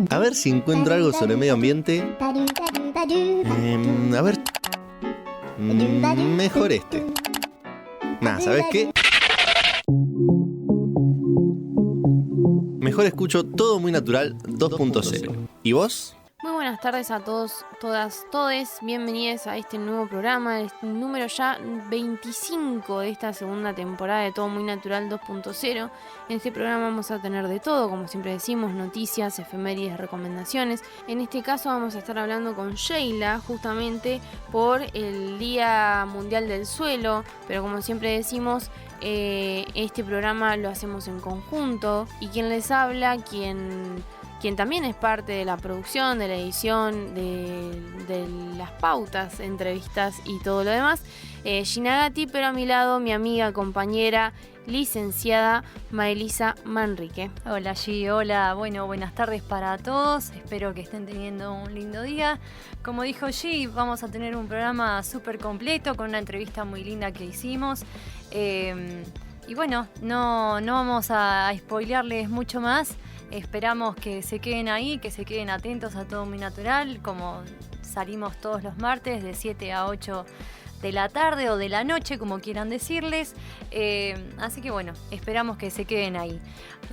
A ver si encuentro algo sobre medio ambiente. A ver. Mejor este. Nah, ¿sabes qué? Mejor escucho Todo Muy Natural 2.0. ¿Y vos? Muy buenas tardes a todos, todas, todes. Bienvenidos a este nuevo programa, el número ya 25 de esta segunda temporada de Todo Muy Natural 2.0. En este programa vamos a tener de todo, como siempre decimos, noticias, efemérides, recomendaciones. En este caso vamos a estar hablando con Sheila, justamente por el Día Mundial del Suelo, pero como siempre decimos, este programa lo hacemos en conjunto. Y quien les habla, quien también es parte de la producción, de la edición, de las pautas, entrevistas y todo lo demás, Gina Gatti, pero a mi lado mi amiga, compañera, licenciada Maelisa Manrique. Hola G, hola, bueno, buenas tardes para todos, espero que estén teniendo un lindo día. Como dijo G, vamos a tener un programa súper completo con una entrevista muy linda que hicimos. Y bueno, no vamos a spoilearles mucho más. Esperamos que se queden ahí, que se queden atentos a Todo Muy Natural, como salimos todos los martes de 7 a 8 de la tarde o de la noche, como quieran decirles. Así que bueno, esperamos que se queden ahí.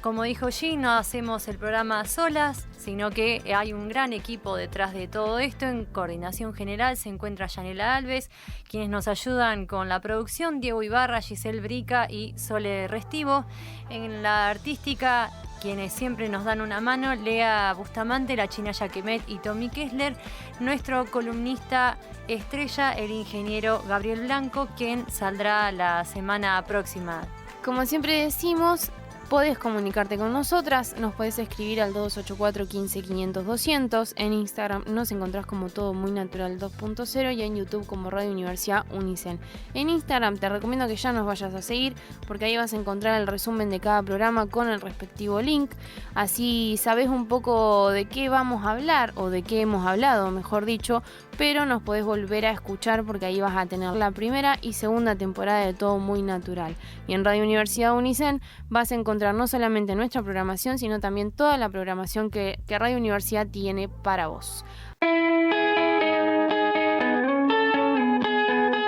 Como dijo G, no hacemos el programa solas, sino que hay un gran equipo detrás de todo esto. En coordinación general se encuentra Yanela Alves, quienes nos ayudan con la producción, Diego Ibarra, Giselle Brica y Sole Restivo. En la artística, quienes siempre nos dan una mano, Lea Bustamante, la China Yaquemet y Tommy Kessler. Nuestro columnista estrella, el ingeniero Gabriel Blanco, quien saldrá la semana próxima. Como siempre decimos, podés comunicarte con nosotras, nos podés escribir al 284 15 500 200. En Instagram nos encontrás como Todo Muy Natural 2.0 y en YouTube como Radio Universidad Unicen. En Instagram te recomiendo que ya nos vayas a seguir, porque ahí vas a encontrar el resumen de cada programa con el respectivo link. Así sabés un poco de qué vamos a hablar, o de qué hemos hablado, mejor dicho, pero nos podés volver a escuchar porque ahí vas a tener la primera y segunda temporada de Todo Muy Natural. Y en Radio Universidad Unicen vas a encontrar no solamente nuestra programación, sino también toda la programación que Radio Universidad tiene para vos.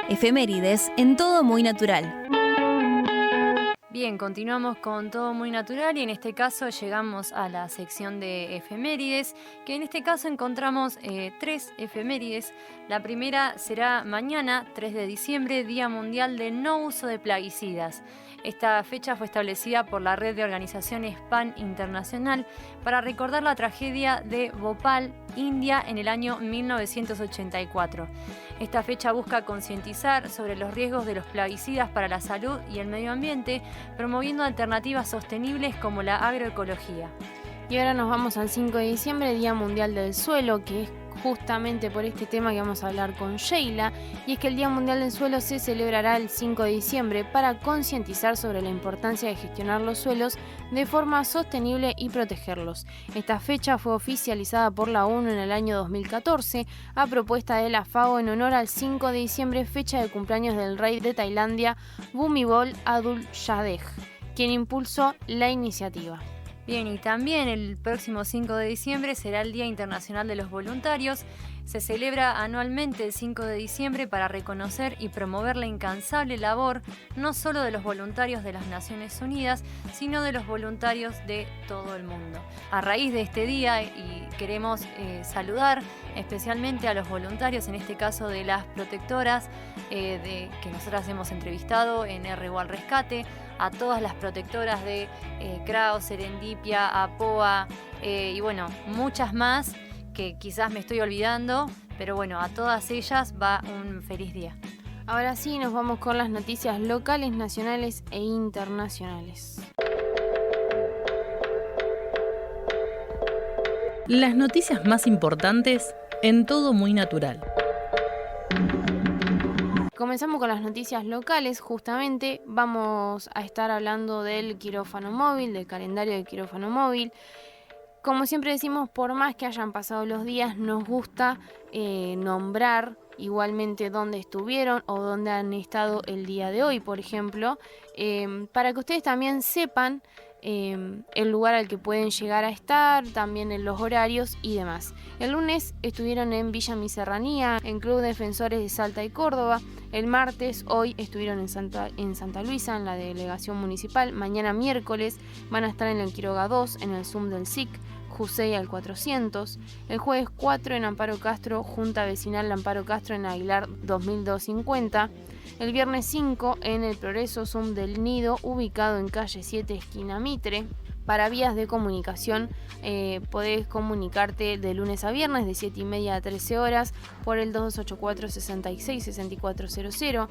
Efemérides en Todo Muy Natural. Bien, continuamos con Todo Muy Natural y en este caso llegamos a la sección de efemérides, que en este caso encontramos 3 efemérides. La primera será mañana, 3 de diciembre, Día Mundial de No Uso de Plaguicidas. Esta fecha fue establecida por la Red de Organizaciones PAN Internacional para recordar la tragedia de Bhopal, India, en el año 1984. Esta fecha busca concientizar sobre los riesgos de los plaguicidas para la salud y el medio ambiente, promoviendo alternativas sostenibles como la agroecología. Y ahora nos vamos al 5 de diciembre, Día Mundial del Suelo, que es justamente por este tema que vamos a hablar con Sheila, y es que el Día Mundial del Suelo se celebrará el 5 de diciembre para concientizar sobre la importancia de gestionar los suelos de forma sostenible y protegerlos. Esta fecha fue oficializada por la ONU en el año 2014 a propuesta de la FAO en honor al 5 de diciembre, fecha de cumpleaños del rey de Tailandia, Bhumibol Adulyadej, quien impulsó la iniciativa. Bien, y también el próximo 5 de diciembre será el Día Internacional de los Voluntarios. Se celebra anualmente el 5 de diciembre para reconocer y promover la incansable labor no solo de los voluntarios de las Naciones Unidas, sino de los voluntarios de todo el mundo. A raíz de este día, y queremos saludar especialmente a los voluntarios, en este caso de las protectoras que nosotras hemos entrevistado en RU al Rescate, a todas las protectoras de CRAO, Serendipia, APOA y bueno, muchas más que quizás me estoy olvidando, pero bueno, a todas ellas va un feliz día. Ahora sí, nos vamos con las noticias locales, nacionales e internacionales. Las noticias más importantes en Todo Muy Natural. Comenzamos con las noticias locales. Justamente vamos a estar hablando del quirófano móvil, del calendario del quirófano móvil. Como siempre decimos, por más que hayan pasado los días, nos gusta nombrar igualmente dónde estuvieron o dónde han estado el día de hoy, por ejemplo, para que ustedes también sepan el lugar al que pueden llegar a estar, también en los horarios y demás. El lunes estuvieron en Villa Mi Serranía, en Club Defensores de Salta y Córdoba. El martes, hoy, estuvieron en Santa Luisa, en la delegación municipal. Mañana miércoles van a estar en el Quiroga 2, en el Zoom del SIC, Jusey al 400. El jueves 4 en Amparo Castro, Junta Vecinal Amparo Castro en Aguilar 2250. El viernes 5 en el Progreso Zoom del Nido, ubicado en calle 7, esquina Mitre. Para vías de comunicación, podés comunicarte de lunes a viernes de 7:30 a 13 horas por el 2284-66-6400.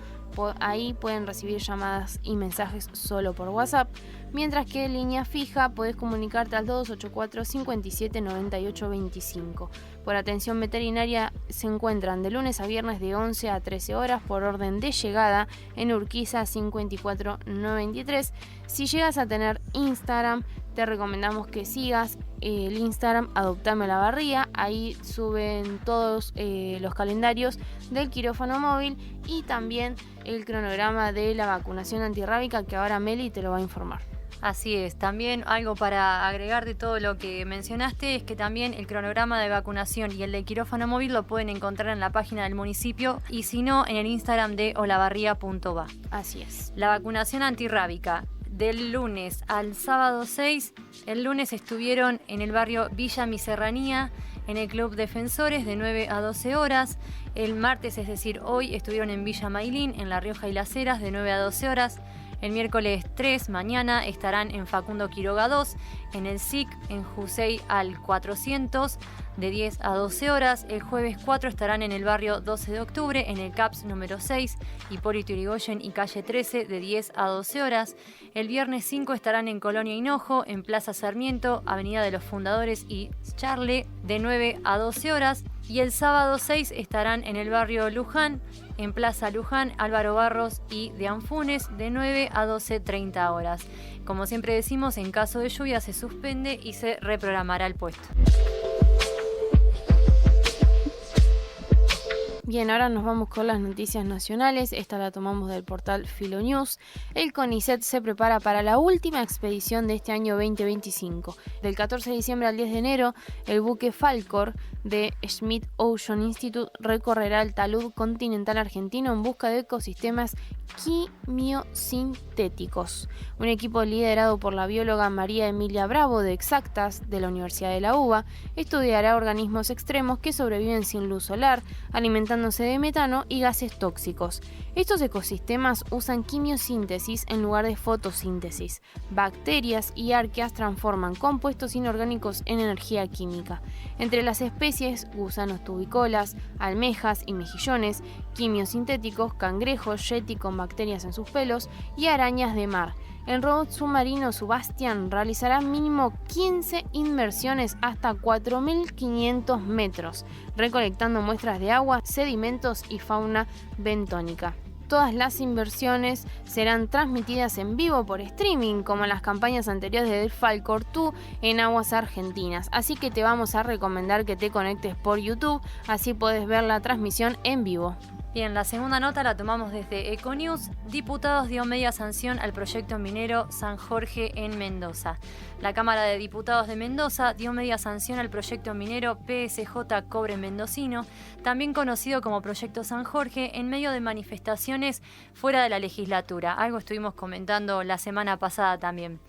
Ahí pueden recibir llamadas y mensajes solo por WhatsApp. Mientras que en línea fija podés comunicarte al 2284-579825. Por atención veterinaria se encuentran de lunes a viernes de 11 a 13 horas por orden de llegada en Urquiza 5493. Si llegas a tener Instagram, te recomendamos que sigas el Instagram Adoptame la Barría. Ahí suben todos los calendarios del quirófano móvil y también el cronograma de la vacunación antirrábica, que ahora Meli te lo va a informar. Así es, también algo para agregar de todo lo que mencionaste es que también el cronograma de vacunación y el de quirófano móvil lo pueden encontrar en la página del municipio y si no en el Instagram de olavarría.va. Así es. La vacunación antirrábica del lunes al sábado 6, el lunes estuvieron en el barrio Villa Mi Serranía, en el Club Defensores de 9 a 12 horas. El martes, es decir, hoy, estuvieron en Villa Mailín, en La Rioja y Las Heras, de 9 a 12 horas. El miércoles 3, mañana, estarán en Facundo Quiroga 2, en el SIC, en Jusey al 400, de 10 a 12 horas. El jueves 4 estarán en el barrio 12 de octubre, en el CAPS número 6, Hipólito Yrigoyen y calle 13, de 10 a 12 horas. El viernes 5 estarán en Colonia Hinojo, en Plaza Sarmiento, Avenida de los Fundadores y Charle, de 9 a 12 horas. Y el sábado 6 estarán en el barrio Luján, en Plaza Luján, Álvaro Barros y de Anfunes, de 9 a 12:30 horas. Como siempre decimos, en caso de lluvia se suspende y se reprogramará el puesto. Bien, ahora nos vamos con las noticias nacionales. Esta la tomamos del portal Filonews. El CONICET se prepara para la última expedición de este año 2025. Del 14 de diciembre al 10 de enero, el buque Falcor de Schmidt Ocean Institute recorrerá el talud continental argentino en busca de ecosistemas quimiosintéticos. Un equipo liderado por la bióloga María Emilia Bravo de Exactas de la Universidad de la UBA estudiará organismos extremos que sobreviven sin luz solar, alimentándose de metano y gases tóxicos. Estos ecosistemas usan quimiosíntesis en lugar de fotosíntesis. Bacterias y arqueas transforman compuestos inorgánicos en energía química. Entre las especies, gusanos tubicolas, almejas y mejillones, quimiosintéticos, cangrejos, yeti con bacterias en sus pelos y arañas de mar. El robot submarino Subastian realizará mínimo 15 inmersiones hasta 4.500 metros, recolectando muestras de agua, sedimentos y fauna bentónica. Todas las inversiones serán transmitidas en vivo por streaming, como en las campañas anteriores de Falcor 2 en aguas argentinas. Así que te vamos a recomendar que te conectes por YouTube, así puedes ver la transmisión en vivo. Bien, la segunda nota la tomamos desde Econews. Diputados dio media sanción al proyecto minero San Jorge en Mendoza. La Cámara de Diputados de Mendoza dio media sanción al proyecto minero PSJ Cobre Mendocino, también conocido como Proyecto San Jorge, en medio de manifestaciones fuera de la legislatura. Algo estuvimos comentando la semana pasada también.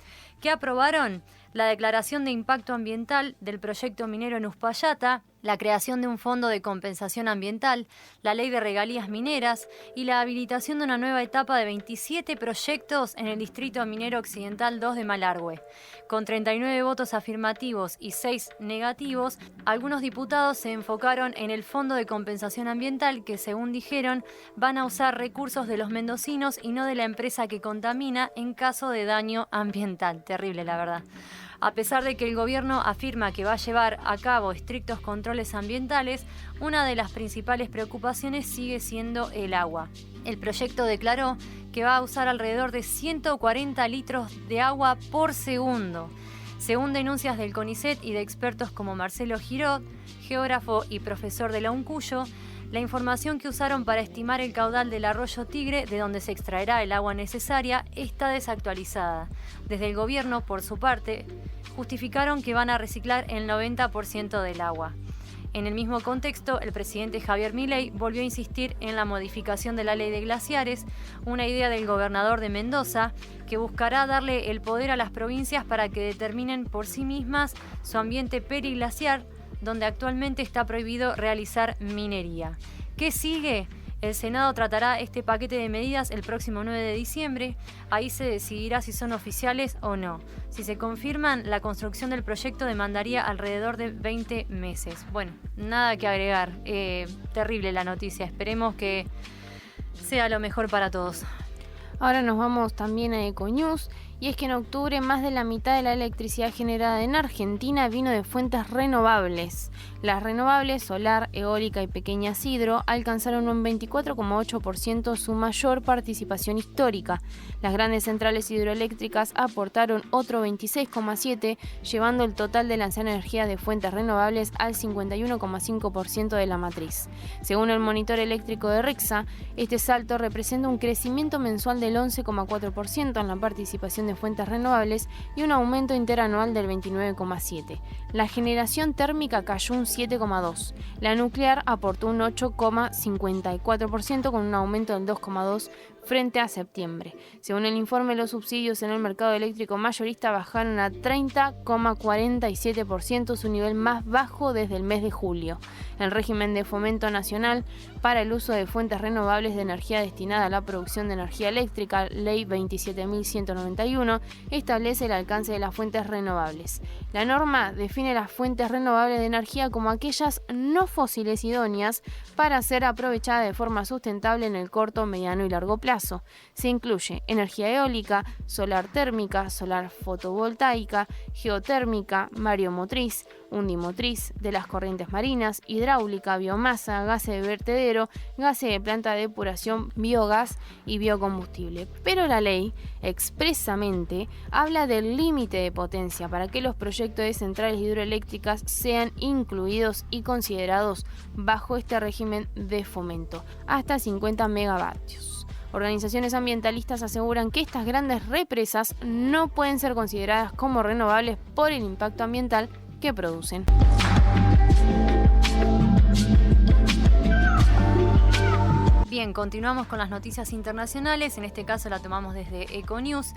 ¿Qué aprobaron? La declaración de impacto ambiental del proyecto minero en Uspallata, la creación de un fondo de compensación ambiental, la ley de regalías mineras y la habilitación de una nueva etapa de 27 proyectos en el Distrito Minero Occidental 2 de Malargüe. Con 39 votos afirmativos y 6 negativos, algunos diputados se enfocaron en el fondo de compensación ambiental que, según dijeron, van a usar recursos de los mendocinos y no de la empresa que contamina en caso de daño ambiental. Terrible, la verdad. A pesar de que el gobierno afirma que va a llevar a cabo estrictos controles ambientales, una de las principales preocupaciones sigue siendo el agua. El proyecto declaró que va a usar alrededor de 140 litros de agua por segundo. Según denuncias del CONICET y de expertos como Marcelo Girot, geógrafo y profesor de la UNCUYO, La información que usaron para estimar el caudal del arroyo Tigre, de donde se extraerá el agua necesaria, está desactualizada. Desde el gobierno, por su parte, justificaron que van a reciclar el 90% del agua. En el mismo contexto, el presidente Javier Milei volvió a insistir en la modificación de la ley de glaciares, una idea del gobernador de Mendoza que buscará darle el poder a las provincias para que determinen por sí mismas su ambiente periglaciar, donde actualmente está prohibido realizar minería. ¿Qué sigue? El Senado tratará este paquete de medidas el próximo 9 de diciembre. Ahí se decidirá si son oficiales o no. Si se confirman, la construcción del proyecto demandaría alrededor de 20 meses. Bueno, nada que agregar. Terrible la noticia. Esperemos que sea lo mejor para todos. Ahora nos vamos también a Econews, y es que en octubre más de la mitad de la electricidad generada en Argentina vino de fuentes renovables. Las renovables, solar, eólica y pequeñas hidro, alcanzaron un 24,8% su mayor participación histórica. Las grandes centrales hidroeléctricas aportaron otro 26,7%, llevando el total de las energías de fuentes renovables al 51,5% de la matriz. Según el monitor eléctrico de REXA, este salto representa un crecimiento mensual del 11,4% en la participación de fuentes renovables y un aumento interanual del 29,7%. La generación térmica cayó un 7,2%. La nuclear aportó un 8,54% con un aumento del 2,2% frente a septiembre. Según el informe, los subsidios en el mercado eléctrico mayorista bajaron a 30,47%, su nivel más bajo desde el mes de julio. El régimen de fomento nacional para el uso de fuentes renovables de energía destinada a la producción de energía eléctrica, Ley 27.191, establece el alcance de las fuentes renovables. La norma define las fuentes renovables de energía como aquellas no fósiles idóneas para ser aprovechadas de forma sustentable en el corto, mediano y largo plazo. Se incluye energía eólica, solar térmica, solar fotovoltaica, geotérmica, mareomotriz, undimotriz, de las corrientes marinas, hidráulica, biomasa, gases de vertedero, gases de planta de depuración, biogás y biocombustible. Pero la ley expresamente habla del límite de potencia para que los proyectos de centrales hidroeléctricas sean incluidos y considerados bajo este régimen de fomento, hasta 50 megavatios. Organizaciones ambientalistas aseguran que estas grandes represas no pueden ser consideradas como renovables por el impacto ambiental que producen. Bien, continuamos con las noticias internacionales, en este caso la tomamos desde Econews.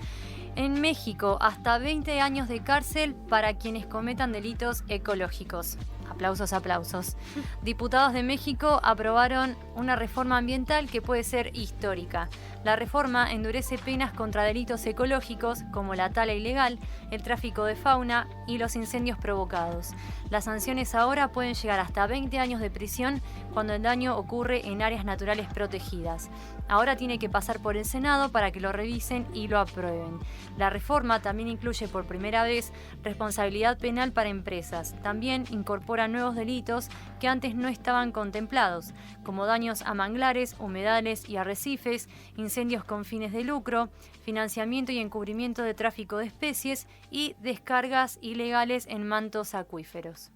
En México, hasta 20 años de cárcel para quienes cometan delitos ecológicos. Aplausos, aplausos. Diputados de México aprobaron una reforma ambiental que puede ser histórica. La reforma endurece penas contra delitos ecológicos como la tala ilegal, el tráfico de fauna y los incendios provocados. Las sanciones ahora pueden llegar hasta 20 años de prisión cuando el daño ocurre en áreas naturales protegidas. Ahora tiene que pasar por el Senado para que lo revisen y lo aprueben. La reforma también incluye por primera vez responsabilidad penal para empresas. También incorpora nuevos delitos que antes no estaban contemplados, como daños a manglares, humedales y arrecifes, incendios con fines de lucro, financiamiento y encubrimiento de tráfico de especies y descargas ilegales en mantos acuíferos.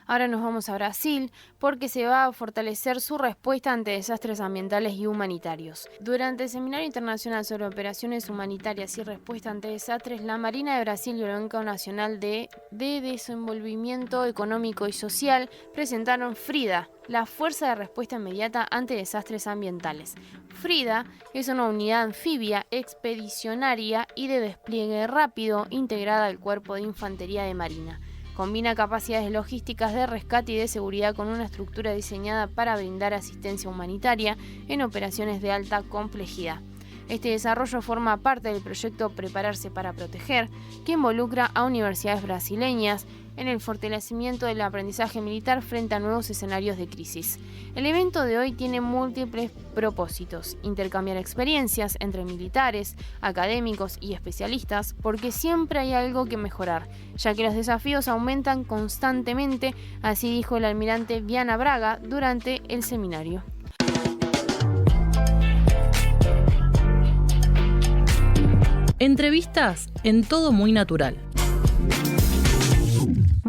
Ahora nos vamos a Brasil porque se va a fortalecer su respuesta ante desastres ambientales y humanitarios. Durante el Seminario Internacional sobre Operaciones Humanitarias y Respuesta ante Desastres, la Marina de Brasil y el Banco Nacional de Desenvolvimiento Económico y Social presentaron FRIDA, la Fuerza de Respuesta Inmediata ante Desastres Ambientales. FRIDA es una unidad anfibia, expedicionaria y de despliegue rápido integrada al Cuerpo de Infantería de Marina. Combina capacidades logísticas de rescate y de seguridad con una estructura diseñada para brindar asistencia humanitaria en operaciones de alta complejidad. Este desarrollo forma parte del proyecto Prepararse para Proteger, que involucra a universidades brasileñas en el fortalecimiento del aprendizaje militar frente a nuevos escenarios de crisis. El evento de hoy tiene múltiples propósitos: intercambiar experiencias entre militares, académicos y especialistas, porque siempre hay algo que mejorar, ya que los desafíos aumentan constantemente, así dijo el almirante Viana Braga durante el seminario. Entrevistas en Todo Muy Natural.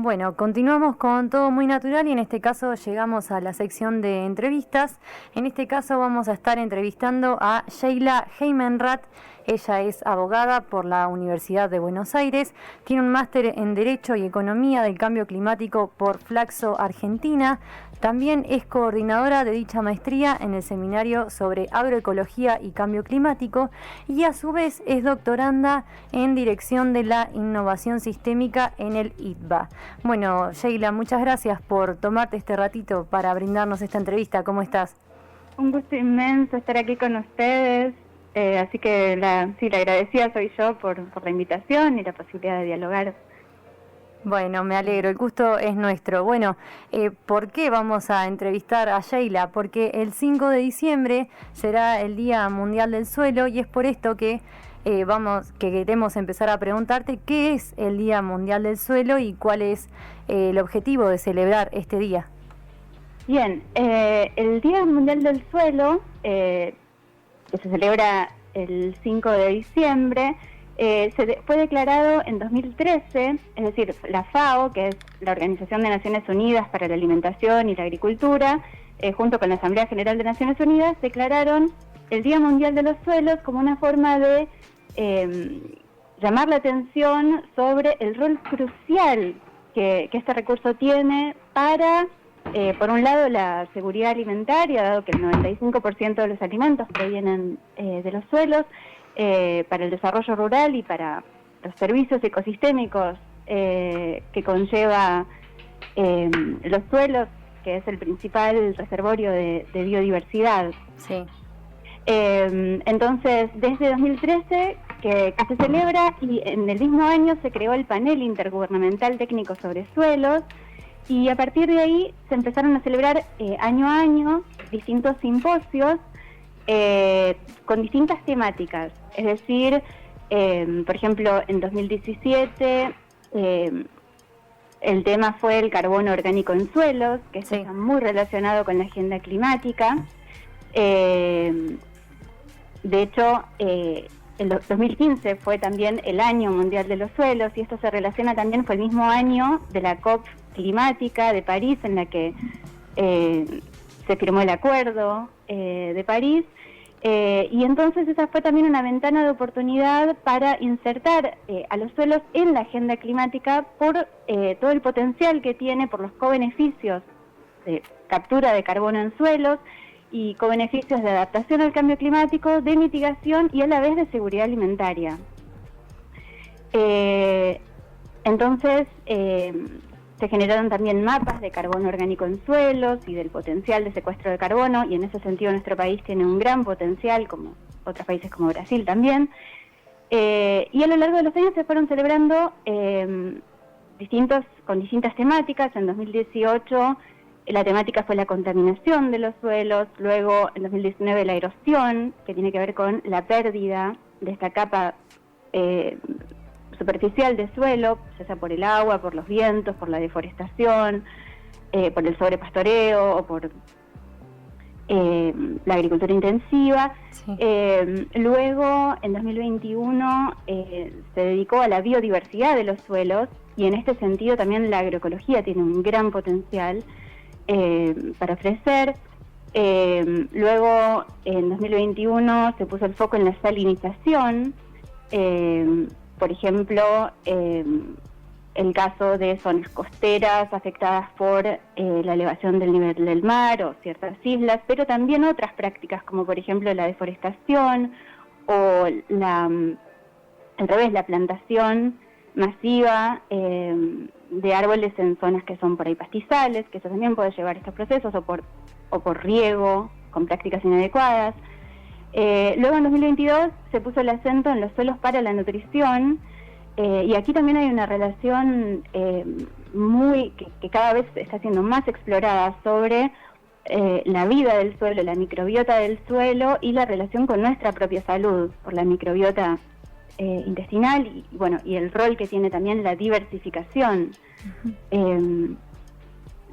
Bueno, continuamos con Todo Muy Natural y en este caso llegamos a la sección de entrevistas. En este caso vamos a estar entrevistando a Sheila Heimenrath. Ella es abogada por la Universidad de Buenos Aires, tiene un máster en Derecho y Economía del Cambio Climático por Flaxo, Argentina. También es coordinadora de dicha maestría en el seminario sobre agroecología y cambio climático y a su vez es doctoranda en dirección de la innovación sistémica en el ITBA. Bueno, Sheila, muchas gracias por tomarte este ratito para brindarnos esta entrevista. ¿Cómo estás? Un gusto inmenso estar aquí con ustedes. Así que la agradecida soy yo por la invitación y la posibilidad de dialogar. Bueno, me alegro, el gusto es nuestro. Bueno, ¿por qué vamos a entrevistar a Sheila? Porque el 5 de diciembre será el Día Mundial del Suelo y es por esto que queremos empezar a preguntarte qué es el Día Mundial del Suelo y cuál es el objetivo de celebrar este día. Bien, el Día Mundial del Suelo, que se celebra el 5 de diciembre, fue declarado en 2013, es decir, la FAO, que es la Organización de Naciones Unidas para la Alimentación y la Agricultura, junto con la Asamblea General de Naciones Unidas, declararon el Día Mundial de los Suelos como una forma de llamar la atención sobre el rol crucial que este recurso tiene para, por un lado, la seguridad alimentaria, dado que el 95% de los alimentos provienen de los suelos, para el desarrollo rural y para los servicios ecosistémicos que conlleva los suelos, que es el principal reservorio de biodiversidad. Sí. Entonces, desde 2013 que se celebra, y en el mismo año se creó el Panel Intergubernamental Técnico sobre Suelos, y a partir de ahí se empezaron a celebrar año a año distintos simposios con distintas temáticas. Es decir, por ejemplo, en 2017 el tema fue el carbono orgánico en suelos, que está muy relacionado con la agenda climática. De hecho, el 2015 fue también el Año Mundial de los Suelos, y esto se relaciona también, fue el mismo año de la COP climática de París, en la que se firmó el Acuerdo de París. Y entonces esa fue también una ventana de oportunidad para insertar a los suelos en la agenda climática por todo el potencial que tiene, por los cobeneficios de captura de carbono en suelos y cobeneficios de adaptación al cambio climático, de mitigación y a la vez de seguridad alimentaria. Entonces se generaron también mapas de carbono orgánico en suelos y del potencial de secuestro de carbono, y en ese sentido nuestro país tiene un gran potencial, como otros países como Brasil también. Y a lo largo de los años se fueron celebrando con distintas temáticas. En 2018 la temática fue la contaminación de los suelos, luego en 2019 la erosión, que tiene que ver con la pérdida de esta capa superficial de suelo, ya sea por el agua, por los vientos, por la deforestación, por el sobrepastoreo o por la agricultura intensiva. Sí. Luego, en 2021, se dedicó a la biodiversidad de los suelos, y en este sentido también la agroecología tiene un gran potencial para ofrecer. Luego, en 2021, se puso el foco en la salinización. Por ejemplo, el caso de zonas costeras afectadas por la elevación del nivel del mar o ciertas islas, pero también otras prácticas como por ejemplo la deforestación o la plantación masiva de árboles en zonas que son por ahí pastizales, que eso también puede llevar a estos procesos, o por riego con prácticas inadecuadas. Luego en 2022 se puso el acento en los suelos para la nutrición, y aquí también hay una relación que cada vez está siendo más explorada sobre la vida del suelo, la microbiota del suelo y la relación con nuestra propia salud por la microbiota intestinal y el rol que tiene también la diversificación de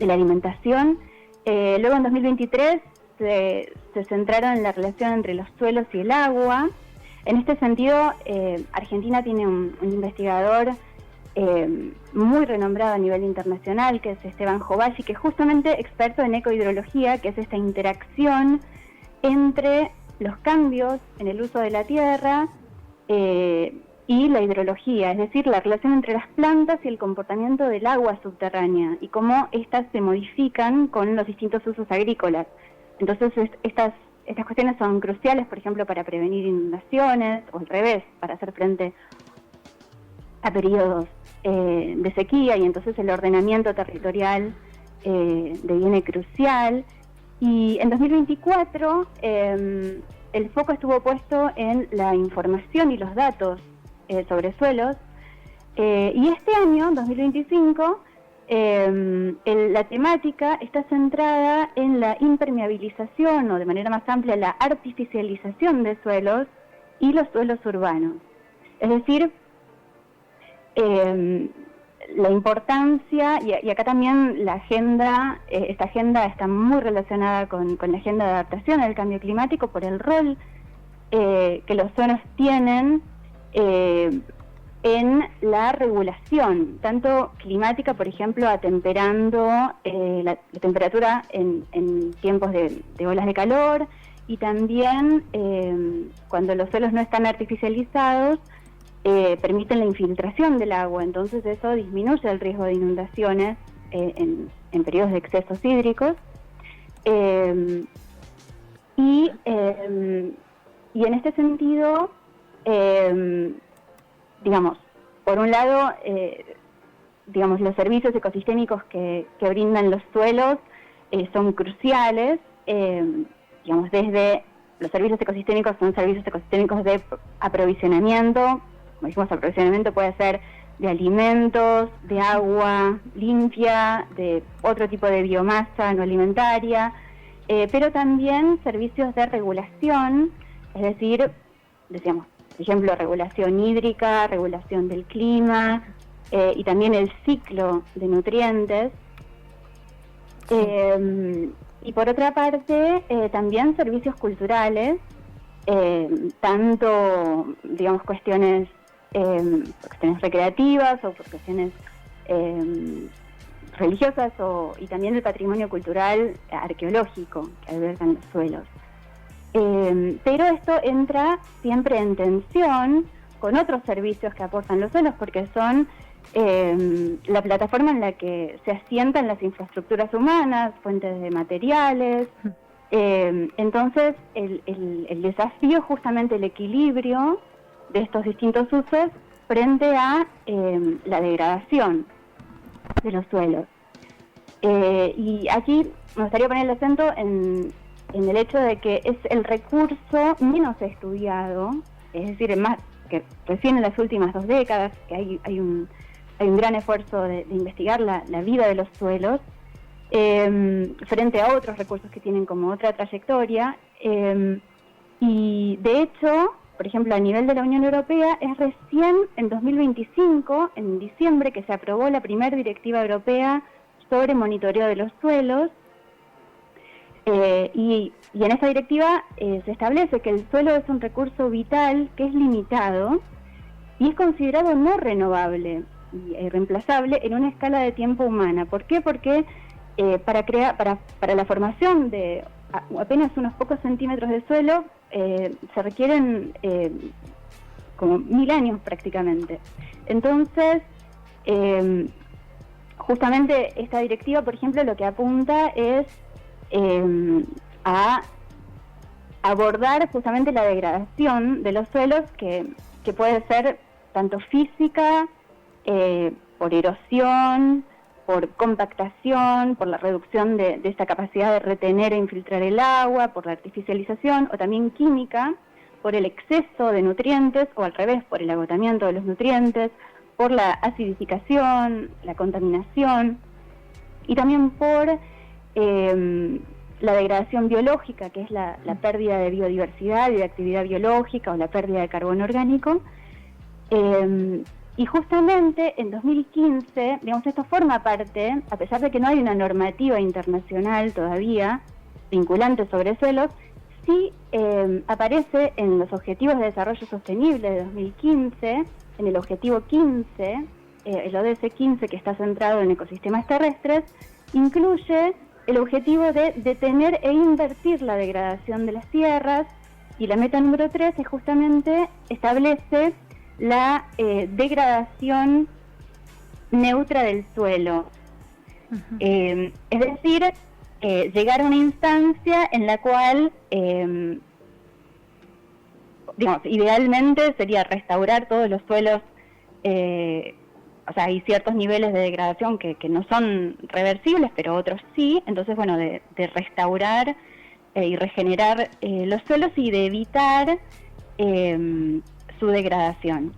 la alimentación. Luego en 2023 se centraron en la relación entre los suelos y el agua. En este sentido, Argentina tiene un investigador muy renombrado a nivel internacional, que es Esteban Jovashi, que es justamente experto en ecohidrología, que es esta interacción entre los cambios en el uso de la tierra y la hidrología, es decir, la relación entre las plantas y el comportamiento del agua subterránea y cómo éstas se modifican con los distintos usos agrícolas. Entonces, estas cuestiones son cruciales, por ejemplo, para prevenir inundaciones, o al revés, para hacer frente a periodos de sequía, y entonces el ordenamiento territorial deviene crucial. Y en 2024 el foco estuvo puesto en la información y los datos sobre suelos, y este año, 2025, la temática está centrada en la impermeabilización, o de manera más amplia la artificialización de suelos y los suelos urbanos. Es decir, la importancia, y acá también la agenda, esta agenda está muy relacionada con la agenda de adaptación al cambio climático por el rol que los suelos tienen en la regulación, tanto climática, por ejemplo, atemperando la temperatura en tiempos de olas de calor, y también cuando los suelos no están artificializados, permiten la infiltración del agua, entonces eso disminuye el riesgo de inundaciones en periodos de excesos hídricos. Y en este sentido, digamos, por un lado, digamos, los servicios ecosistémicos que brindan los suelos son cruciales, digamos, desde los servicios ecosistémicos son servicios ecosistémicos de aprovisionamiento. Como dijimos, aprovisionamiento puede ser de alimentos, de agua limpia, de otro tipo de biomasa no alimentaria, pero también servicios de regulación, es decir, decíamos, por ejemplo, regulación hídrica, regulación del clima, y también el ciclo de nutrientes. Y por otra parte, también servicios culturales, tanto, digamos, cuestiones recreativas o por cuestiones religiosas, y también el patrimonio cultural arqueológico que albergan los suelos. Pero esto entra siempre en tensión con otros servicios que aportan los suelos, porque son la plataforma en la que se asientan las infraestructuras humanas, fuentes de materiales. Entonces, el desafío es justamente el equilibrio de estos distintos usos frente a la degradación de los suelos. Y aquí me gustaría poner el acento en el hecho de que es el recurso menos estudiado, es decir, más que recién en las últimas 2 décadas, que hay un gran esfuerzo de investigar la vida de los suelos, frente a otros recursos que tienen como otra trayectoria. Y de hecho, por ejemplo, a nivel de la Unión Europea, es recién en 2025, en diciembre, que se aprobó la primera directiva europea sobre monitoreo de los suelos, y en esa directiva se establece que el suelo es un recurso vital que es limitado y es considerado no renovable y irreemplazable en una escala de tiempo humana. ¿Por qué? Porque para la formación de apenas unos pocos centímetros de suelo se requieren como 1000 años prácticamente. Entonces, justamente esta directiva, por ejemplo, lo que apunta es a abordar justamente la degradación de los suelos, que puede ser tanto física, por erosión, por compactación, por la reducción de esta capacidad de retener e infiltrar el agua, por la artificialización, o también química, por el exceso de nutrientes, o al revés, por el agotamiento de los nutrientes, por la acidificación, la contaminación, y también por la degradación biológica, que es la pérdida de biodiversidad y de actividad biológica, o la pérdida de carbono orgánico. Y justamente en 2015, digamos, esto forma parte, a pesar de que no hay una normativa internacional todavía vinculante sobre suelos, sí aparece en los Objetivos de Desarrollo Sostenible de 2015, en el Objetivo 15, el ODS 15, que está centrado en ecosistemas terrestres, incluye el objetivo de detener e invertir la degradación de las tierras, y la meta número 3 es justamente establece la degradación neutra del suelo. Es decir, llegar a una instancia en la cual, idealmente sería restaurar todos los suelos. O sea, hay ciertos niveles de degradación que no son reversibles, pero otros sí. Entonces, bueno, de restaurar y regenerar los suelos y de evitar su degradación.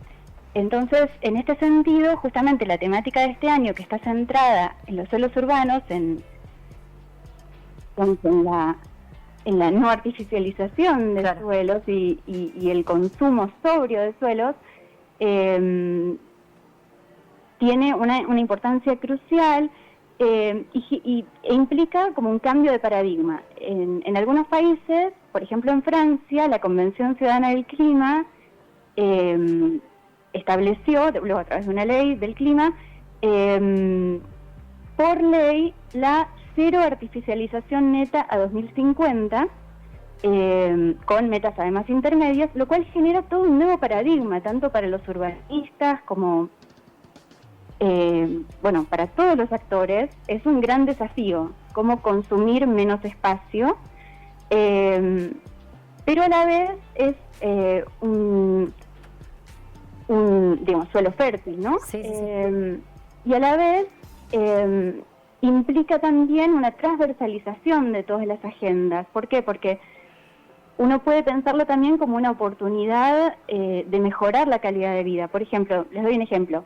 Entonces, en este sentido, justamente la temática de este año, que está centrada en los suelos urbanos, en la no artificialización de suelos y el consumo sobrio de suelos, tiene una importancia crucial e implica como un cambio de paradigma. En algunos países, por ejemplo en Francia, la Convención Ciudadana del Clima estableció, luego a través de una ley del clima, por ley la cero artificialización neta a 2050, con metas además intermedias, lo cual genera todo un nuevo paradigma, tanto para los urbanistas como para todos los actores. Es un gran desafío cómo consumir menos espacio, pero a la vez es un suelo fértil, ¿no? Sí. Y a la vez implica también una transversalización de todas las agendas. ¿Por qué? Porque uno puede pensarlo también como una oportunidad de mejorar la calidad de vida. Por ejemplo, les doy un ejemplo.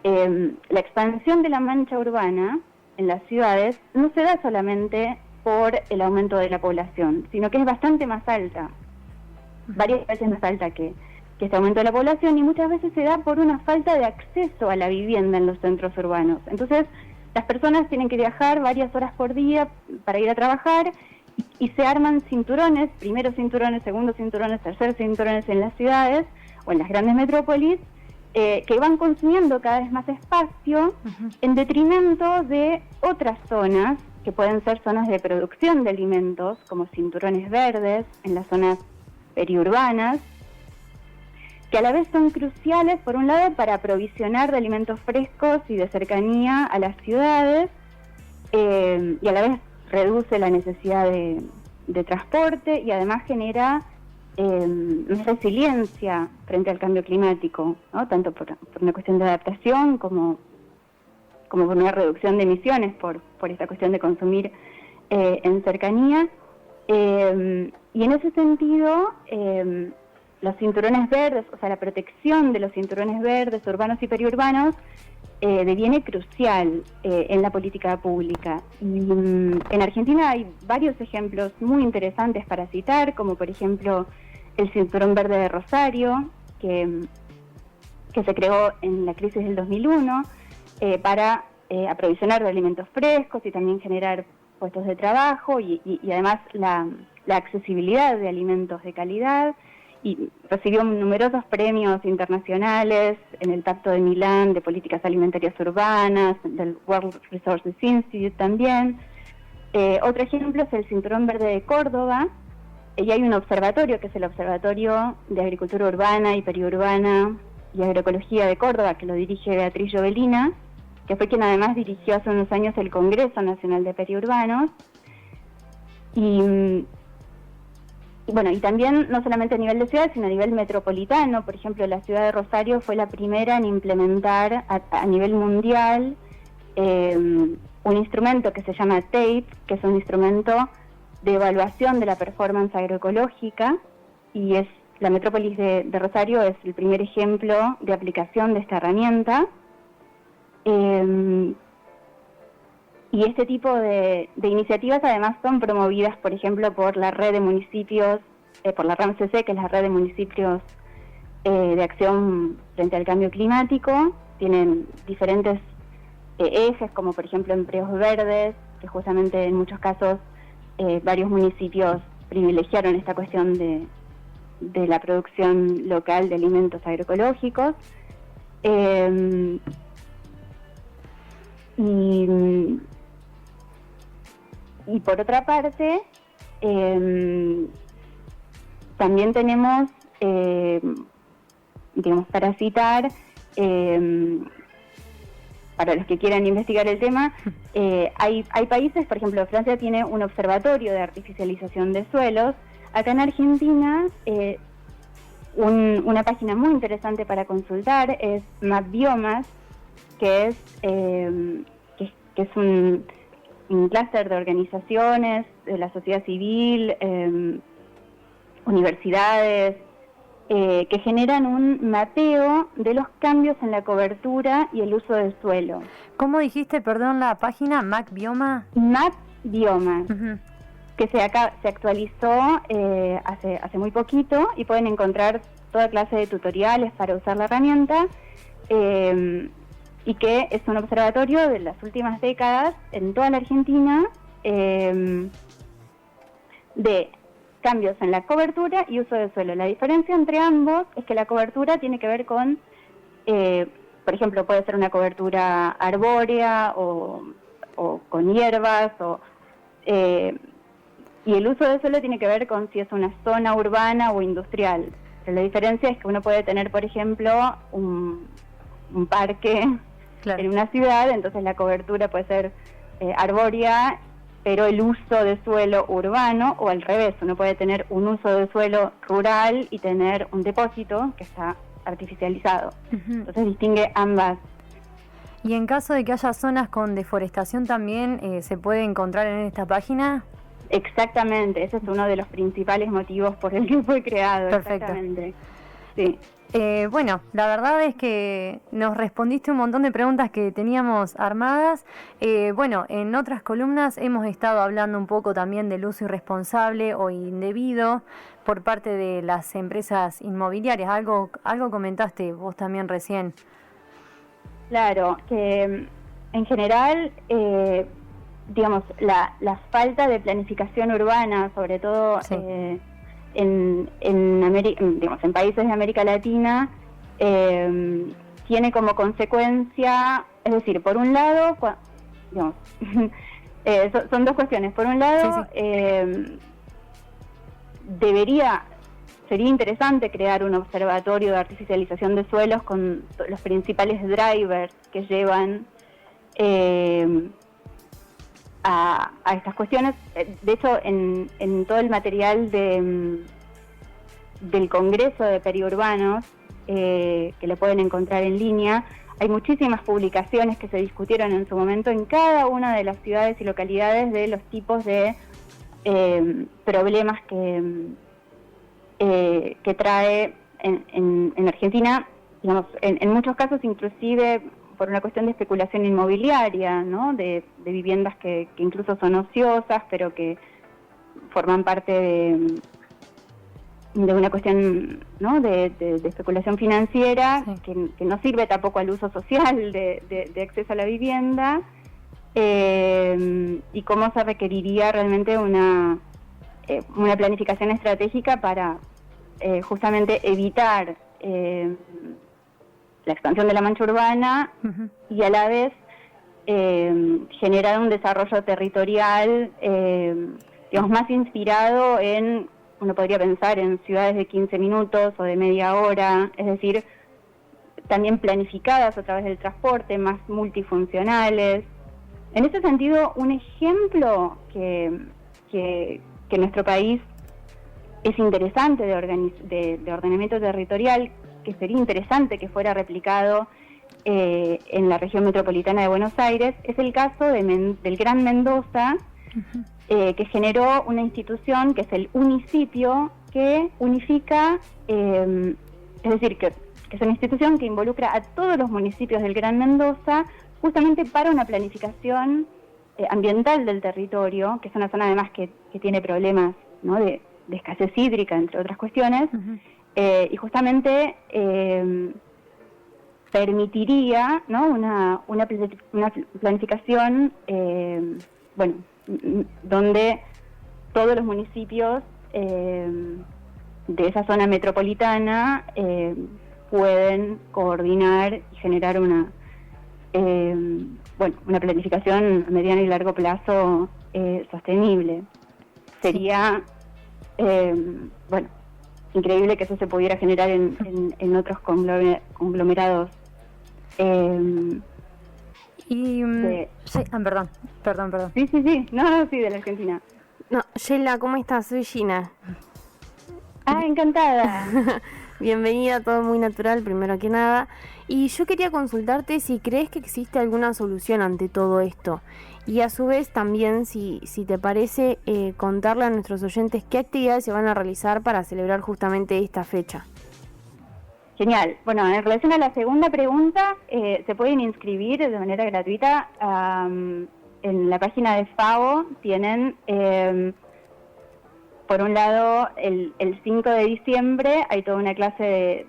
La expansión de la mancha urbana en las ciudades no se da solamente por el aumento de la población, sino que es bastante más alta, varias veces más alta que este aumento de la población, y muchas veces se da por una falta de acceso a la vivienda en los centros urbanos. Entonces, las personas tienen que viajar varias horas por día para ir a trabajar y se arman cinturones, primeros cinturones, segundos cinturones, terceros cinturones en las ciudades o en las grandes metrópolis, que van consumiendo cada vez más espacio en detrimento de otras zonas, que pueden ser zonas de producción de alimentos, como cinturones verdes en las zonas periurbanas, que a la vez son cruciales, por un lado, para aprovisionar de alimentos frescos y de cercanía a las ciudades, y a la vez reduce la necesidad de transporte, y además genera más resiliencia frente al cambio climático, ¿no? Tanto por una cuestión de adaptación como por una reducción de emisiones por esta cuestión de consumir en cercanía. Y en ese sentido, los cinturones verdes, o sea, la protección de los cinturones verdes urbanos y periurbanos, deviene crucial en la política pública. Y en Argentina hay varios ejemplos muy interesantes para citar, como por ejemplo el Cinturón Verde de Rosario, que se creó en la crisis del 2001 para aprovisionar de alimentos frescos y también generar puestos de trabajo y además la accesibilidad de alimentos de calidad, y recibió numerosos premios internacionales en el Pacto de Milán de Políticas Alimentarias Urbanas, del World Resources Institute también. Otro ejemplo es el Cinturón Verde de Córdoba, y hay un observatorio que es el Observatorio de Agricultura Urbana y Periurbana y Agroecología de Córdoba, que lo dirige Beatriz Jovelina, que fue quien además dirigió hace unos años el Congreso Nacional de Periurbanos. Y también no solamente a nivel de ciudad, sino a nivel metropolitano. Por ejemplo, la ciudad de Rosario fue la primera en implementar a nivel mundial un instrumento que se llama TAPE, que es un instrumento de evaluación de la performance agroecológica, y la metrópolis de Rosario es el primer ejemplo de aplicación de esta herramienta. Y este tipo de iniciativas además son promovidas, por ejemplo, por la red de municipios, por la RAMCC, que es la red de municipios de acción frente al cambio climático. Tienen diferentes ejes, como por ejemplo empleos verdes, que justamente en muchos casos varios municipios privilegiaron esta cuestión de la producción local de alimentos agroecológicos. Y por otra parte, también tenemos, digamos, para citar, para los que quieran investigar el tema, hay países, por ejemplo, Francia tiene un observatorio de artificialización de suelos. Acá en Argentina, una página muy interesante para consultar es MapBiomas, que es un clúster de organizaciones de la sociedad civil, universidades, que generan un mapeo de los cambios en la cobertura y el uso del suelo. ¿Cómo dijiste, perdón, la página? ¿MapBioma? MapBiomas, que se actualizó hace muy poquito, y pueden encontrar toda clase de tutoriales para usar la herramienta, y que es un observatorio de las últimas décadas en toda la Argentina, de cambios en la cobertura y uso del suelo. La diferencia entre ambos es que la cobertura tiene que ver con, por ejemplo, puede ser una cobertura arbórea o con hierbas, y el uso del suelo tiene que ver con si es una zona urbana o industrial. Pero la diferencia es que uno puede tener, por ejemplo, un parque en una ciudad, entonces la cobertura puede ser arbórea, pero el uso de suelo urbano, o al revés, uno puede tener un uso de suelo rural y tener un depósito que está artificializado. Entonces distingue ambas. Y en caso de que haya zonas con deforestación también, ¿se puede encontrar en esta página? Exactamente, ese es uno de los principales motivos por el que fue creado. Perfecto. Exactamente. Sí. Bueno, la verdad es que nos respondiste un montón de preguntas que teníamos armadas. Bueno, en otras columnas hemos estado hablando un poco también del uso irresponsable o indebido por parte de las empresas inmobiliarias. Algo comentaste vos también recién. Claro, que en general, digamos, la falta de planificación urbana, sobre todo... Sí. En países de América Latina, tiene como consecuencia, es decir, por un lado, digamos, son dos cuestiones. Por un lado, sería interesante crear un observatorio de artificialización de suelos con los principales drivers que llevan a estas cuestiones. De hecho, en todo el material del Congreso de Periurbanos, que lo pueden encontrar en línea, hay muchísimas publicaciones que se discutieron en su momento en cada una de las ciudades y localidades de los tipos de problemas que trae en Argentina, digamos, en muchos casos inclusive por una cuestión de especulación inmobiliaria, ¿no? De viviendas que incluso son ociosas, pero que forman parte de una cuestión, ¿no? de especulación financiera, que no sirve tampoco al uso social de acceso a la vivienda, y cómo se requeriría realmente una planificación estratégica para justamente evitar la expansión de la mancha urbana y a la vez generar un desarrollo territorial, digamos, más inspirado en, uno podría pensar en ciudades de 15 minutos o de media hora, es decir, también planificadas a través del transporte, más multifuncionales. En ese sentido, un ejemplo que nuestro país es interesante de ordenamiento territorial, que sería interesante que fuera replicado en la región metropolitana de Buenos Aires, es el caso del Gran Mendoza, que generó una institución que es el Unicipio, que unifica, es decir, que es una institución que involucra a todos los municipios del Gran Mendoza, justamente para una planificación ambiental del territorio, que es una zona además que tiene problemas, ¿no? de escasez hídrica, entre otras cuestiones, y justamente permitiría, ¿no? una planificación, donde todos los municipios de esa zona metropolitana pueden coordinar y generar una planificación a mediano y largo plazo sostenible. Sería, increíble que eso se pudiera generar en otros conglomerados. Perdón. Sí, no, de la Argentina. No, Sheila, ¿cómo estás? Soy Gina. Encantada. Bienvenida a Todo Muy Natural, primero que nada. Y yo quería consultarte si crees que existe alguna solución ante todo esto. Y a su vez también, si te parece, contarle a nuestros oyentes qué actividades se van a realizar para celebrar justamente esta fecha. Genial. Bueno, en relación a la segunda pregunta, se pueden inscribir de manera gratuita en la página de FAO. Tienen, por un lado, el 5 de diciembre hay toda una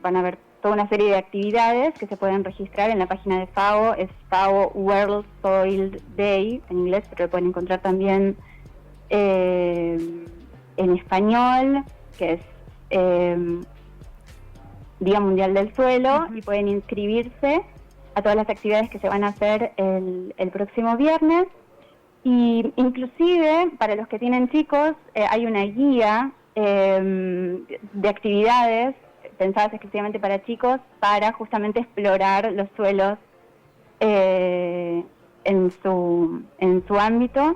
van a haber toda una serie de actividades que se pueden registrar en la página de FAO. Es FAO World Soil Day en inglés, pero lo pueden encontrar también en español, que es Día Mundial del Suelo, y pueden inscribirse a todas las actividades que se van a hacer el próximo viernes. Y inclusive para los que tienen chicos hay una guía de actividades pensadas exclusivamente para chicos para justamente explorar los suelos en su ámbito.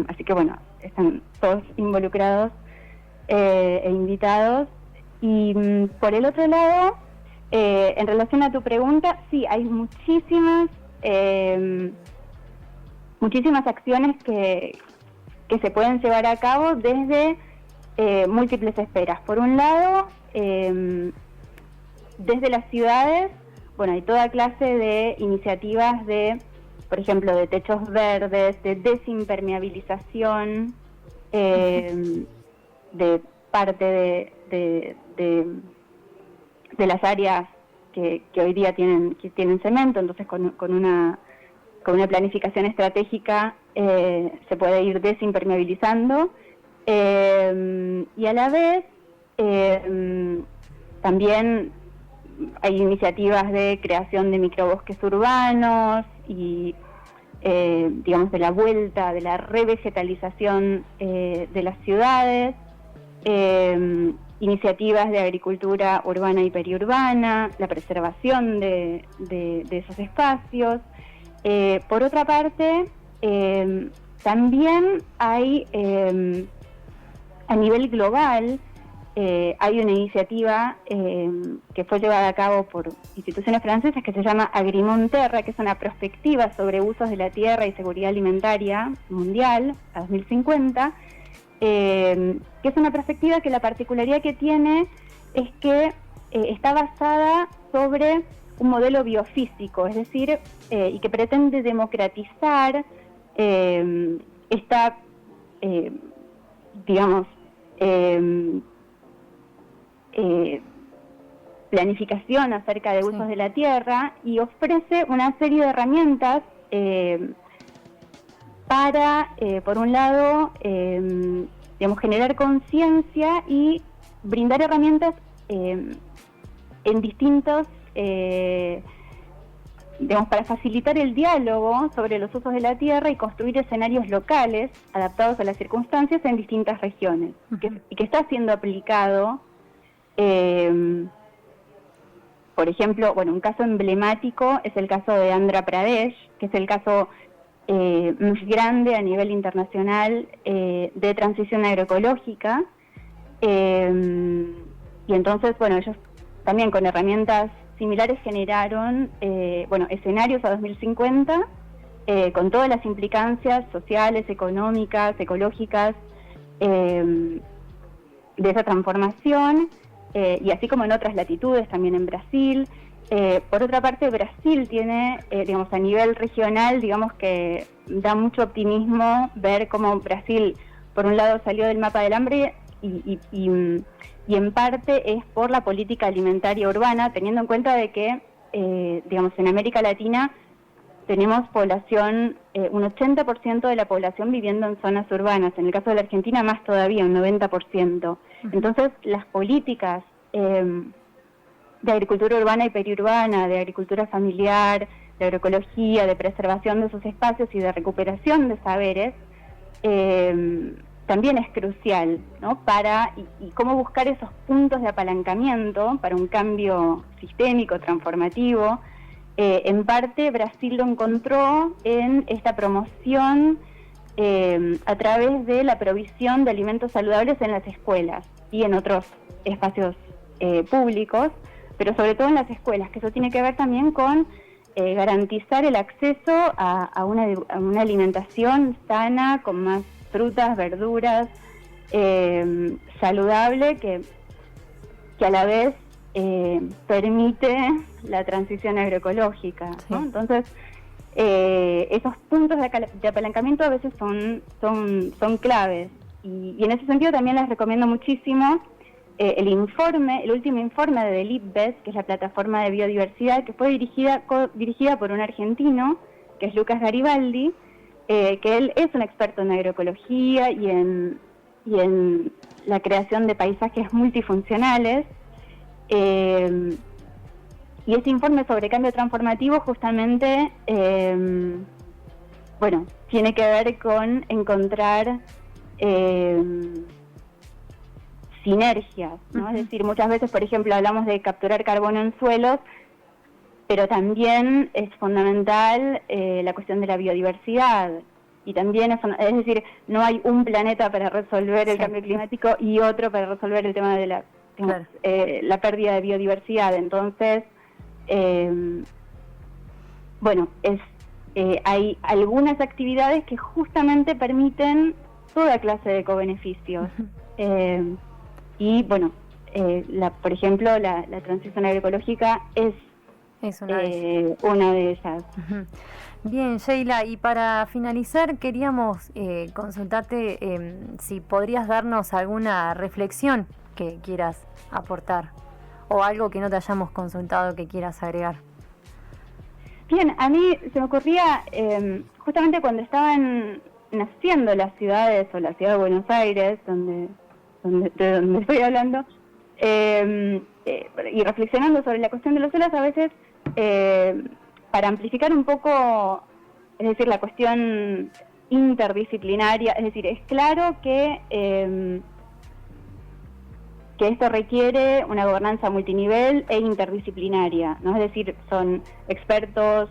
Así que bueno, están todos involucrados e invitados. Y por el otro lado, en relación a tu pregunta, sí, hay muchísimas acciones que se pueden llevar a cabo desde múltiples esferas. Por un lado, desde las ciudades, hay toda clase de iniciativas por ejemplo, de techos verdes, de desimpermeabilización, de parte de las áreas que hoy día tienen cemento. Entonces con una planificación estratégica se puede ir desimpermeabilizando, y a la vez también hay iniciativas de creación de microbosques urbanos y de la vuelta, de la revegetalización de las ciudades, iniciativas de agricultura urbana y periurbana, la preservación de esos espacios. Por otra parte, también hay, a nivel global, hay una iniciativa que fue llevada a cabo por instituciones francesas que se llama Agrimonterra, que es una prospectiva sobre usos de la tierra y seguridad alimentaria mundial a 2050, que es una perspectiva que la particularidad que tiene es que está basada sobre un modelo biofísico, es decir, y que pretende democratizar esta, planificación acerca de usos de la tierra, y ofrece una serie de herramientas para, por un lado, generar conciencia y brindar herramientas en distintos, para facilitar el diálogo sobre los usos de la tierra y construir escenarios locales adaptados a las circunstancias en distintas regiones, y que está siendo aplicado. Por ejemplo, un caso emblemático es el caso de Andhra Pradesh, que es el caso más grande a nivel internacional de transición agroecológica, y entonces, ellos también con herramientas similares generaron escenarios a 2050 con todas las implicancias sociales, económicas, ecológicas de esa transformación, y así como en otras latitudes, también en Brasil. Por otra parte, Brasil tiene, a nivel regional, que da mucho optimismo ver cómo Brasil, por un lado, salió del mapa del hambre y en parte es por la política alimentaria urbana, teniendo en cuenta de que, en América Latina tenemos población, un 80% de la población viviendo en zonas urbanas. En el caso de la Argentina, más todavía, un 90%. Entonces, las políticas de agricultura urbana y periurbana, de agricultura familiar, agroecología, de preservación de esos espacios y de recuperación de saberes, también es crucial, ¿no? Y cómo buscar esos puntos de apalancamiento para un cambio sistémico, transformativo. En parte, Brasil lo encontró en esta promoción a través de la provisión de alimentos saludables en las escuelas y en otros espacios públicos, pero sobre todo en las escuelas, que eso tiene que ver también con garantizar el acceso a una alimentación sana, con más frutas, verduras, saludable, que a la vez permite la transición agroecológica, ¿no? Sí. Entonces, esos puntos de apalancamiento a veces son claves, y en ese sentido también les recomiendo muchísimo el último informe de IPBES, que es la plataforma de biodiversidad, que fue dirigida por un argentino, que es Lucas Garibaldi, que él es un experto en agroecología y en la creación de paisajes multifuncionales, y ese informe sobre cambio transformativo justamente tiene que ver con encontrar sinergias, ¿no? Es decir, muchas veces, por ejemplo, hablamos de capturar carbono en suelos, pero también es fundamental la cuestión de la biodiversidad, y también es decir, no hay un planeta para resolver el cambio climático y otro para resolver el tema de la pérdida de biodiversidad. Entonces, hay algunas actividades que justamente permiten toda clase de cobeneficios. Por ejemplo, la transición agroecológica es una de ellas. Bien, Sheila, y para finalizar queríamos consultarte si podrías darnos alguna reflexión que quieras aportar, o algo que no te hayamos consultado que quieras agregar. Bien, a mí se me ocurría, justamente cuando estaban naciendo las ciudades, o la ciudad de Buenos Aires, de donde estoy hablando, y reflexionando sobre la cuestión de los suelos, a veces, para amplificar un poco, es decir, la cuestión interdisciplinaria, es decir, es claro que esto requiere una gobernanza multinivel e interdisciplinaria, ¿no? Es decir, son expertos,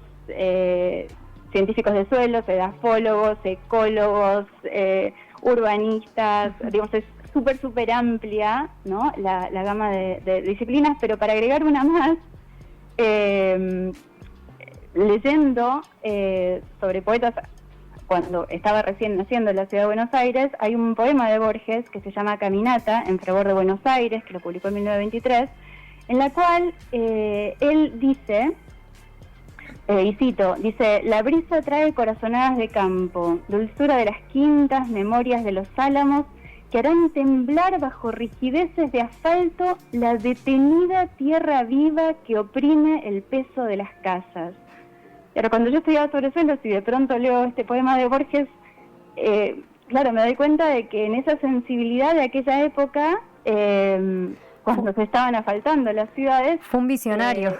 científicos de suelos, edafólogos, ecólogos, urbanistas, digamos, es súper amplia, ¿no? La gama de disciplinas, pero para agregar una más, leyendo sobre poetas, cuando estaba recién naciendo en la ciudad de Buenos Aires, hay un poema de Borges que se llama Caminata en favor de Buenos Aires, que lo publicó en 1923, en la cual él dice, y cito, dice: la brisa trae corazonadas de campo, dulzura de las quintas, memorias de los álamos, que harán temblar bajo rigideces de asfalto la detenida tierra viva que oprime el peso de las casas. Pero cuando yo estudiaba sobre suelos y de pronto leo este poema de Borges, claro, me doy cuenta de que en esa sensibilidad de aquella época, cuando se estaban asfaltando las ciudades... Fue un visionario.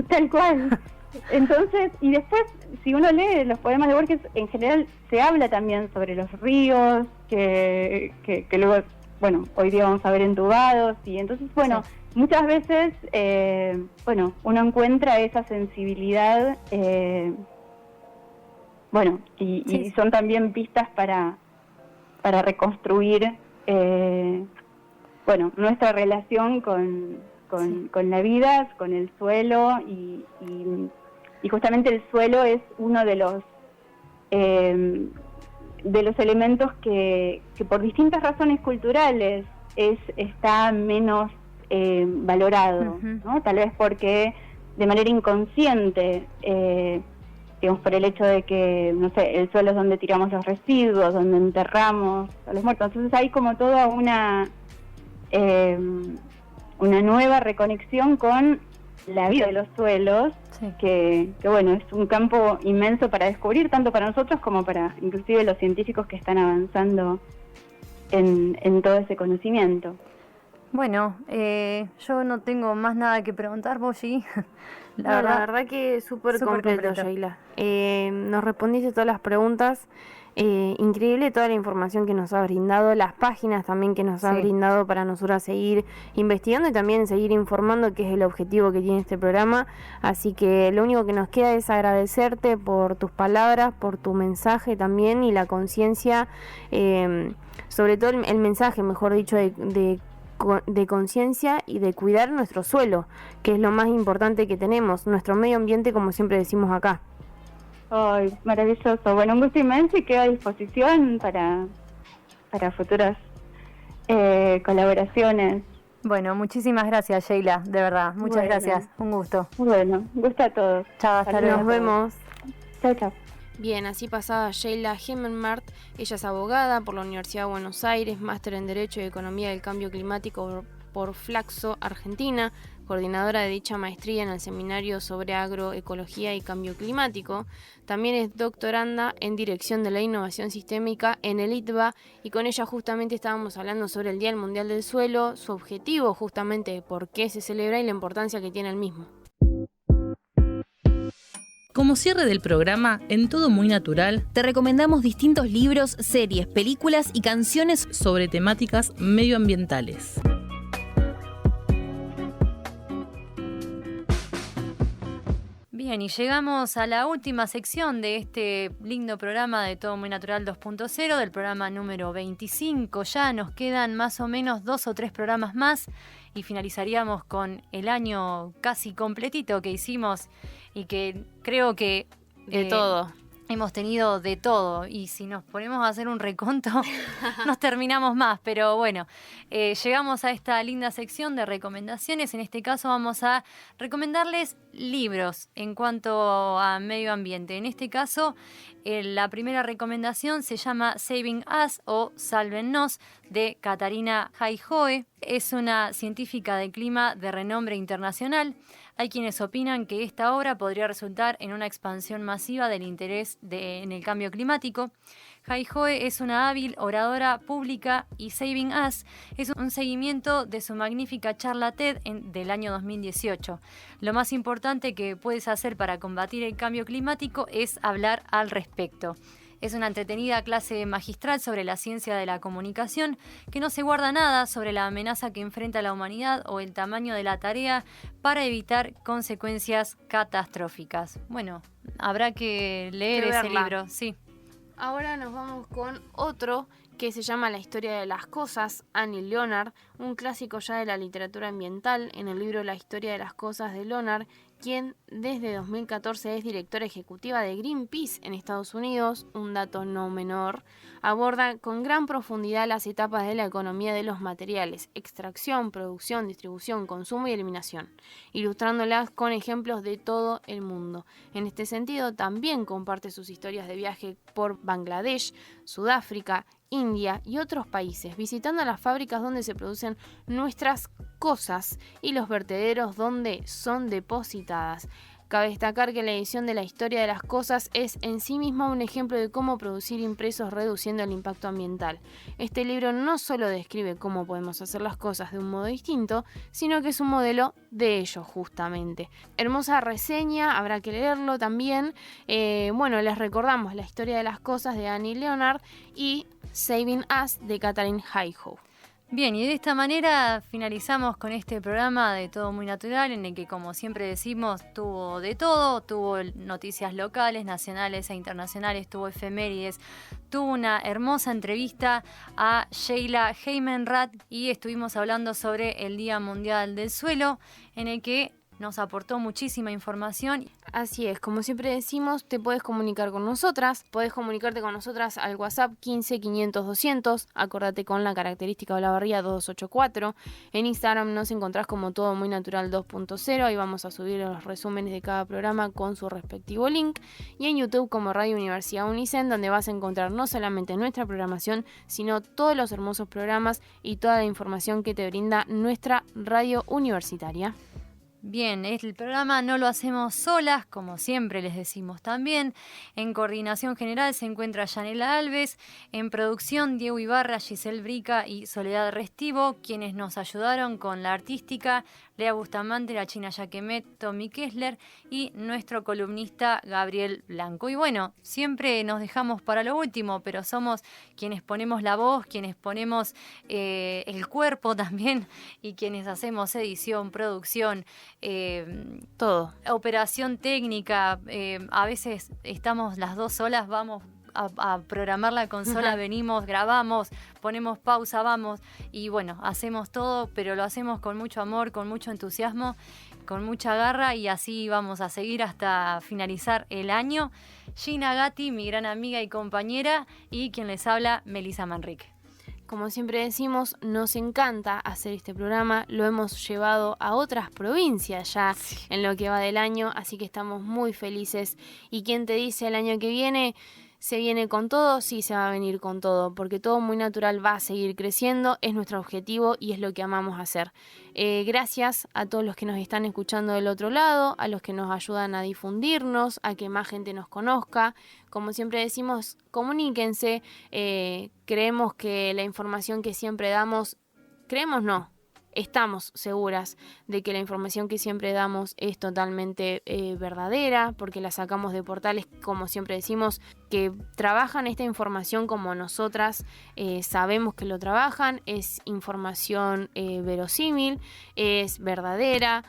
Tal cual. Entonces, y después, si uno lee los poemas de Borges, en general se habla también sobre los ríos, que luego, hoy día vamos a ver entubados, y entonces, muchas veces, uno encuentra esa sensibilidad, y son también pistas para reconstruir, nuestra relación con la vida, con el suelo, y justamente el suelo es uno de los elementos que por distintas razones culturales está menos valorado, ¿no? Tal vez porque de manera inconsciente, digamos, por el hecho de que, no sé, el suelo es donde tiramos los residuos, donde enterramos a los muertos. Entonces hay como toda una nueva reconexión con la vida de los suelos, que es un campo inmenso para descubrir, tanto para nosotros como para inclusive los científicos que están avanzando en todo ese conocimiento. Bueno, yo no tengo más nada que preguntar, vos, Gi. La verdad que súper completo, Sheila. Nos respondiste todas las preguntas. Increíble toda la información que nos ha brindado, las páginas también que nos ha brindado para nosotras seguir investigando y también seguir informando, que es el objetivo que tiene este programa. Así que lo único que nos queda es agradecerte por tus palabras, por tu mensaje también y la conciencia, sobre todo el mensaje, mejor dicho, de conciencia y de cuidar nuestro suelo, que es lo más importante que tenemos, nuestro medio ambiente, como siempre decimos acá. Ay, maravilloso. Bueno, un gusto inmenso y quedo a disposición para futuras colaboraciones. Bueno, muchísimas gracias, Sheila, de verdad. Muchas gracias. Un gusto. Bueno, un gusto a todos. Chao, hasta luego. Nos vemos. Chao, chao. Bien, así pasaba Sheila Hemmenmark. Ella es abogada por la Universidad de Buenos Aires, máster en Derecho y Economía del Cambio Climático por Flaxo, Argentina, coordinadora de dicha maestría en el Seminario sobre Agroecología y Cambio Climático. También es doctoranda en Dirección de la Innovación Sistémica en el ITBA, y con ella justamente estábamos hablando sobre el Día Mundial del Suelo, su objetivo justamente de por qué se celebra y la importancia que tiene el mismo. Como cierre del programa, en Todo Muy Natural, Te recomendamos distintos libros, series, películas y canciones. sobre temáticas medioambientales. Bien, y llegamos a la última sección de este lindo programa de Todo Muy Natural 2.0, del programa número 25. Ya nos quedan más o menos 2 o 3 programas más y finalizaríamos con el año casi completito que hicimos y que creo que... De todo. Hemos tenido de todo, y si nos ponemos a hacer un reconto nos terminamos más, pero bueno, llegamos a esta linda sección de recomendaciones. En este caso vamos a recomendarles libros en cuanto a medio ambiente. En este caso, la primera recomendación se llama Saving Us o Sálvennos, de Katarina Haihoe. Es una científica de clima de renombre internacional. Hay quienes opinan que esta obra podría resultar en una expansión masiva del interés en el cambio climático. Haihoe es una hábil oradora pública y Saving Us es un seguimiento de su magnífica charla TED del año 2018. Lo más importante que puedes hacer para combatir el cambio climático es hablar al respecto. Es una entretenida clase magistral sobre la ciencia de la comunicación que no se guarda nada sobre la amenaza que enfrenta la humanidad o el tamaño de la tarea para evitar consecuencias catastróficas. Bueno, habrá que leer ese libro, sí. Ahora nos vamos con otro que se llama La historia de las cosas, Annie Leonard, un clásico ya de la literatura ambiental. En el libro La historia de las cosas de Leonard, quien desde 2014 es directora ejecutiva de Greenpeace en Estados Unidos, un dato no menor, aborda con gran profundidad las etapas de la economía de los materiales: extracción, producción, distribución, consumo y eliminación, ilustrándolas con ejemplos de todo el mundo. En este sentido, también comparte sus historias de viaje por Bangladesh, Sudáfrica, India y otros países, visitando las fábricas donde se producen nuestras cosas y los vertederos donde son depositadas. Cabe destacar que la edición de La historia de las cosas es en sí misma un ejemplo de cómo producir impresos reduciendo el impacto ambiental. Este libro no solo describe cómo podemos hacer las cosas de un modo distinto, sino que es un modelo de ello justamente. Hermosa reseña, habrá que leerlo también. Les recordamos La historia de las cosas de Annie Leonard y Saving Us de Katharine Haihoe. Bien, y de esta manera finalizamos con este programa de Todo Muy Natural, en el que, como siempre decimos, tuvo de todo, tuvo noticias locales, nacionales e internacionales, tuvo efemérides, tuvo una hermosa entrevista a Sheila Hemmenmark y estuvimos hablando sobre el Día Mundial del Suelo, en el que nos aportó muchísima información. Así es, como siempre decimos, te puedes comunicar con nosotras, podés comunicarte con nosotras al WhatsApp 15 500 200, acordate con la característica de la barría 2284. En Instagram nos encontrás como Todo Muy Natural 2.0, ahí vamos a subir los resúmenes de cada programa con su respectivo link, y en YouTube como Radio Universidad Unicen, donde vas a encontrar no solamente nuestra programación, sino todos los hermosos programas y toda la información que te brinda nuestra radio universitaria. Bien, el programa no lo hacemos solas, como siempre les decimos también. En coordinación general se encuentra Yanela Alves, en producción Diego Ibarra, Giselle Brica y Soledad Restivo, quienes nos ayudaron con la artística, Lea Bustamante, la China Yaquemet, Tommy Kessler y nuestro columnista Gabriel Blanco. Y bueno, siempre nos dejamos para lo último, pero somos quienes ponemos la voz, quienes ponemos el cuerpo también y quienes hacemos edición, producción, todo. operación técnica. A veces estamos las dos solas, vamos a programar la consola, venimos, grabamos, ponemos pausa, vamos y bueno, hacemos todo, pero lo hacemos con mucho amor, con mucho entusiasmo, con mucha garra y así vamos a seguir hasta finalizar el año. Gina Gatti, mi gran amiga y compañera, y quien les habla, Melissa Manrique. Como siempre decimos, nos encanta hacer este programa, lo hemos llevado a otras provincias ya en lo que va del año, así que estamos muy felices. ¿Y quién te dice el año que viene? ¿Se viene con todo? Sí, se va a venir con todo, porque Todo Muy Natural va a seguir creciendo, es nuestro objetivo y es lo que amamos hacer. Gracias a todos los que nos están escuchando del otro lado, a los que nos ayudan a difundirnos, a que más gente nos conozca. Como siempre decimos, comuníquense, creemos que la información que siempre damos, creemos no, estamos seguras de que la información que siempre damos es totalmente verdadera, porque la sacamos de portales, como siempre decimos, que trabajan esta información como nosotras sabemos que lo trabajan. Es información verosímil, es verdadera,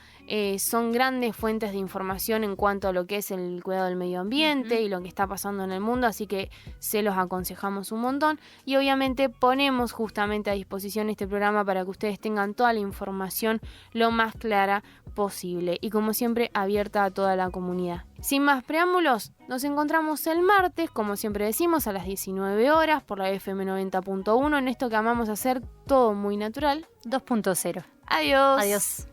son grandes fuentes de información en cuanto a lo que es el cuidado del medio ambiente y lo que está pasando en el mundo, así que se los aconsejamos un montón y obviamente ponemos justamente a disposición este programa para que ustedes tengan toda la información lo más clara posible y como siempre abierta a toda la comunidad. Sin más preámbulos, nos encontramos el martes, como siempre decimos, a las 19 horas por la FM 90.1 en esto que amamos hacer, Todo Muy Natural 2.0. Adiós. Adiós.